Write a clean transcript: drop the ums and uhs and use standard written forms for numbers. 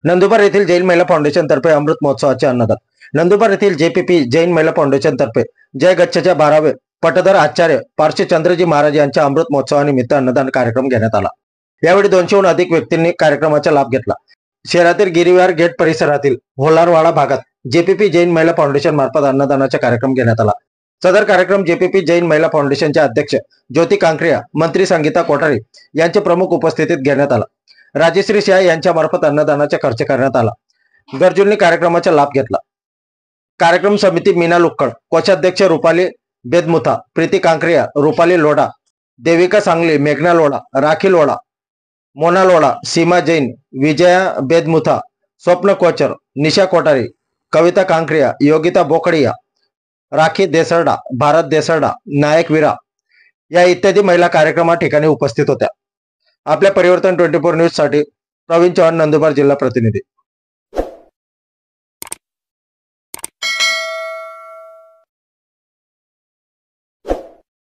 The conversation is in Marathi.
नंदुरबार येथील जैन महिला फाउंडेशन तर्फे अमृत महोत्सवाचे अन्नदान। नंदुरबार येथील जेपीपी जैन महिला फाउंडेशन तर्फे जय गच्छच्या 12वे पटधर आचार्य पार्श्व चंद्रजी महाराज यांच्या अमृत महोत्सवानिमित्त अन्नदान कार्यक्रम घेण्यात आला। यावेळी 200हून अधिक व्यक्तींनी कार्यक्रमाचा लाभ घेतला। शहरातील गिरीवार गेट परिसरातील होलारवाडा भागात जेपीपी जैन महिला फाउंडेशन मार्फत अन्नदानाचा कार्यक्रम घेण्यात आला। सदर कार्यक्रम जेपीपी जैन महिला फाउंडेशनचे अध्यक्ष ज्योती कांकरिया, मंत्री संगीता कोठारी यांच्या प्रमुख उपस्थितीत घेण्यात आला। राजश्री शाह यांच्या मार्फत अन्नदानाचा खर्च करण्यात आला। गरजूंनी कार्यक्रमाचा लाभ घेतला। कार्यक्रम समिती मीना लुक्कड, कोषाध्यक्ष रुपाली बेदमुथा, प्रीती कांकरिया, रुपाली लोढा, देविका सांगली, मेघना लोढा, राखी लोढा, मोना लोढा, सीमा जैन, विजया बेदमुथा, स्वप्न कोचर, निशा कोठारी, कविता कांकरिया, योगिता बोकडिया, राखी देसरडा, भारत देसरडा, नायक विरा या इत्यादी महिला कार्यक्रमा ठिकाणी उपस्थित होत्या। आपल्या परिवर्तन 24 न्यूज साठी प्रवीण चव्हाण, नंदुरबार जिल्हा प्रतिनिधी।